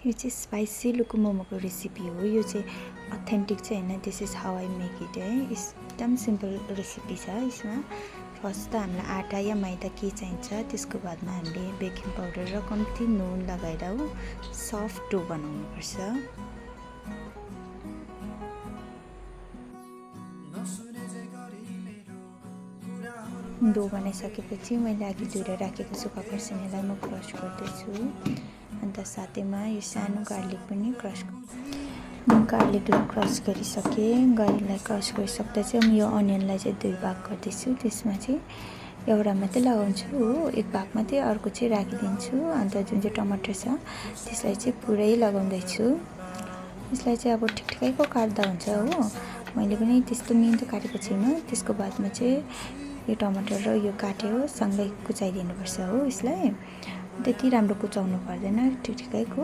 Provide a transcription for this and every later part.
यो चाहिँ स्पाइसी लुकु मोमोको रेसिपी हो। यो चाहिँ अथेन्टिक चाहिँ होइन, this is how I make it है। एकदम सिम्पल रेसिपी छ। यसमा फर्स्ट त हामीलाई आटा या मैदा के चाहिन्छ, त्यसको बादमा हामीले बेकिङ पाउडर र कम्ती नुन लगाएर सफ्ट डो बनाउनुपर्छ। डो बनाइसकेपछि मैले अघि धोएर राखेको सुक्खा खुर्सानीलाई म क्रस गर्दैछु। अन्त साथैमा यो सानो गार्लिक पनि गार्लिकलाई क्रस गरिसकेँ। गार्लिकलाई क्रस गरिसक्दा चाहिँ म यो अनियनलाई चाहिँ 2 भाग गर्दैछु। त्यसमा चाहिँ एउटा मात्रै लगाउँछु हो, एक भाग मात्रै अर्को चाहिँ राखिदिन्छु। अन्त जुन चाहिँ टमाटर छ त्यसलाई चाहिँ पुरै लगाउँदैछु। यसलाई चाहिँ अब ठिकठिकैको काट्दा हुन्छ हो, मैले पनि त्यस्तो मिहिन काटेको छुइनँ। त्यसको बादमा चाहिँ यो टमाटर र यो काट्यो सँगै कुचाइदिनुपर्छ हो। यसलाई त्यति राम्रो कुचाउनु पर्दैन, ठिकठिकैको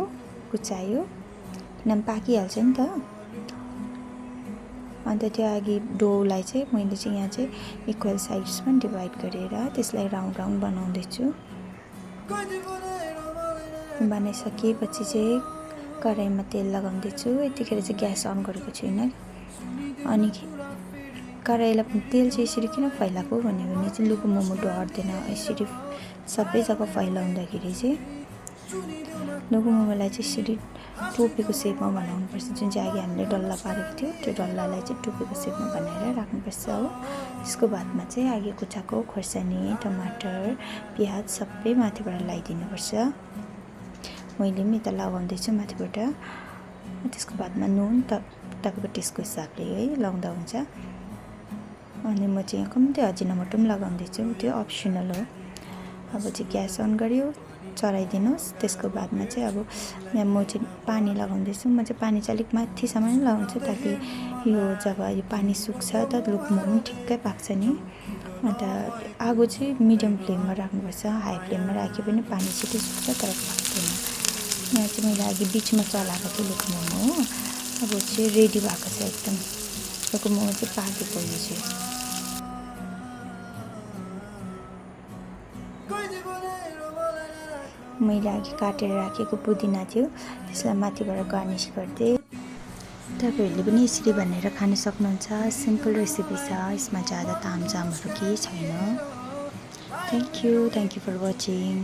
कुचायो किनभने पाकिहाल्छ नि त। अन्त त्यो अघि डोलाई चाहिँ मैले चाहिँ यहाँ चाहिँ इक्वल साइड्समा डिभाइड गरेर त्यसलाई राउन्ड राउन्ड बनाउँदैछु। बनाइसकेपछि चाहिँ कराईमा तेल लगाउँदैछु। यतिखेर चाहिँ ग्यास अन गरेको छुइनँ। अनि कराईलाई तेल चाहिँ यसरी किन फैलाएको भने चाहिँ लुकु मोमो डढ्दैन। यसरी सबै जग्गा फैलाउँदाखेरि चाहिँ लुकु मोमोलाई चाहिँ यसरी टोपीको सेपमा बनाउनुपर्छ। जुन चाहिँ अघि हामीले डल्ला पारेको थियो त्यो डल्लालाई चाहिँ टोपीको सेपमा बनाएर राख्नुपर्छ हो। त्यसको बादमा चाहिँ अघि कुचाएको खोर्सानी, टमाटर, प्याज सबै माथिबाट लगाइदिनुपर्छ। मैले पनि यता लगाउँदैछु माथिबाट। त्यसको बादमा नुन तपाईँको टेस्टको हिसाबले है लगाउँदा हुन्छ। अनि म चाहिँ यहाँ कम्ती अजिनामोटो पनि लगाउँदैछु, त्यो अप्सनल हो। अब चाहिँ ग्यास अन गऱ्यो, चलाइदिनुहोस्। त्यसको बादमा चाहिँ अब यहाँ म चाहिँ पानी लगाउँदैछु। म चाहिँ पानी चाहिँ अलिक माथिसम्म नै लगाउँछु ताकि यो जब यो पानी सुक्छ त लुकु मोमो ठिक्कै पाक्छ नि। अन्त आगो चाहिँ मिडियम फ्लेममा राख्नुपर्छ। हाई फ्लेममा राख्यो भने पानी छिटो सुक्छ तर पाक्दैन। यहाँ चाहिँ मैले अघि बिचमा चलाएको थिएँ लुकु मोमो हो। अब चाहिँ रेडी भएको छ एकदम लुकु मोमो चाहिँ पाकेको। यो चाहिँ मैले अघि काटेर राखेको पुदिना थियो त्यसलाई माथिबाट गार्निस गर्दै। तपाईँहरूले पनि यसरी भनेर खान सक्नुहुन्छ। सिम्पल रेसिपी छ, यसमा ज्यादा तामझामहरू केही छैन। Thank you for watching.